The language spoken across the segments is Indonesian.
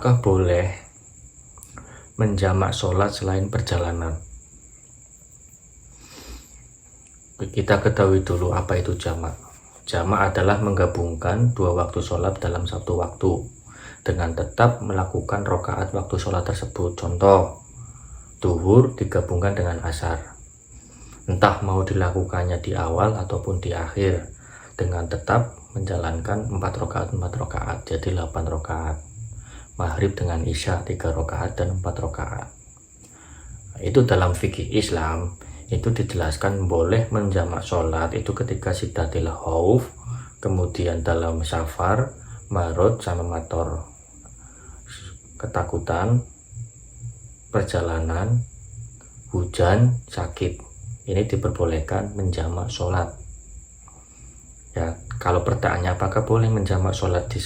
apakah boleh menjamak sholat selain perjalanan? Kita ketahui dulu apa itu jamak. Jamak adalah menggabungkan dua waktu sholat dalam satu waktu dengan tetap melakukan rokaat waktu sholat tersebut. Contoh, duhur digabungkan dengan asar. Entah mau dilakukannya di awal ataupun di akhir, dengan tetap menjalankan 4 rakaat, jadi 8 rakaat. Maghrib dengan isya 3 rakaat dan 4 rakaat. Itu dalam fikih Islam itu dijelaskan boleh menjamak sholat itu ketika siddatil khauf, kemudian dalam safar, marud sama mator, ketakutan, perjalanan, hujan, sakit. Ini diperbolehkan menjamak sholat. Ya, kalau pertanyaannya apakah boleh menjamak sholat di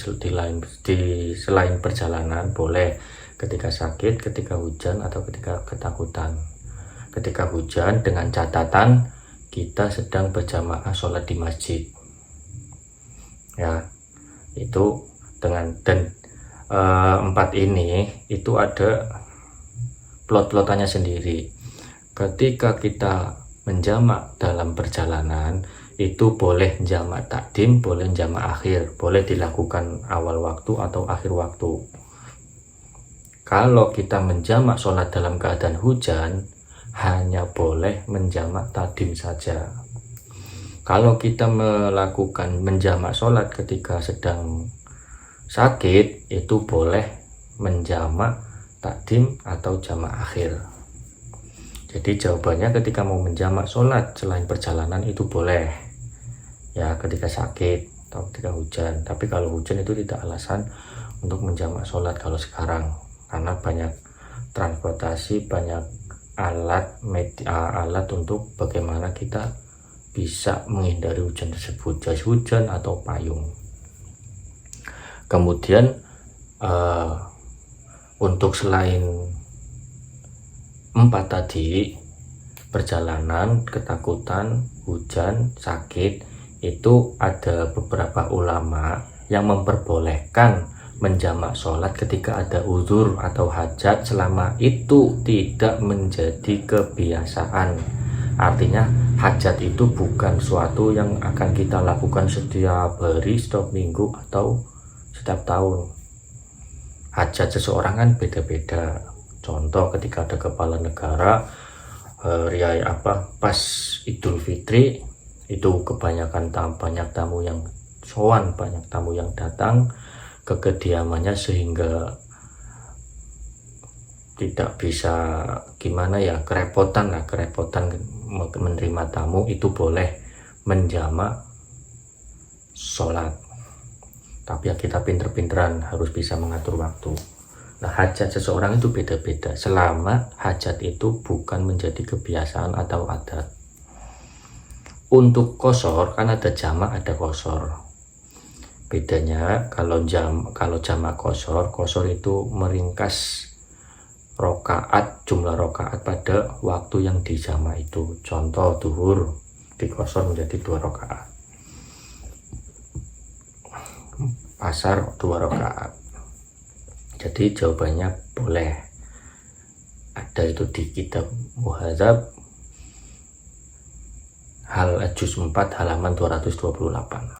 selain perjalanan? Boleh, ketika sakit, ketika hujan, atau ketika ketakutan. Ketika hujan dengan catatan kita sedang berjamaah sholat di masjid. Ya, itu dengan dan 4 ini itu ada plot-plotannya sendiri. Ketika kita menjamak dalam perjalanan itu boleh jamak takdim, boleh jamak akhir, boleh dilakukan awal waktu atau akhir waktu. Kalau kita menjamak sholat dalam keadaan hujan, hanya boleh menjamak takdim saja. Kalau kita melakukan menjamak sholat ketika sedang sakit, itu boleh menjamak takdim atau jamak akhir. Jadi jawabannya ketika mau menjamak sholat selain perjalanan itu boleh, ya ketika sakit atau ketika hujan. Tapi kalau hujan itu tidak alasan untuk menjamak sholat kalau sekarang, karena banyak transportasi, banyak alat untuk bagaimana kita bisa menghindari hujan tersebut, jas hujan atau payung. Kemudian untuk selain 4 tadi, perjalanan, ketakutan, hujan, sakit, itu ada beberapa ulama yang memperbolehkan menjamak sholat ketika ada uzur atau hajat selama itu tidak menjadi kebiasaan. Artinya hajat itu bukan suatu yang akan kita lakukan setiap hari, setiap minggu, atau setiap tahun. Hajat seseorang kan beda-beda. Contoh ketika ada kepala negara, pas Idul Fitri itu kebanyakan banyak tamu yang sowan, banyak tamu yang datang ke kediamannya sehingga tidak bisa kerepotan menerima tamu, itu boleh menjamak sholat. Tapi ya kita pinter-pinteran harus bisa mengatur waktu. Nah, hajat seseorang itu beda-beda selama hajat itu bukan menjadi kebiasaan atau adat. Untuk qashar kan ada jamak ada qashar. Bedanya kalau jamak qashar itu meringkas jumlah rokaat pada waktu yang dijamak itu. Contoh duhur di qashar menjadi 2 rokaat, asar 2 rokaat. Jadi jawabannya boleh. Ada itu di kitab Muhadzab juz 4 halaman 228.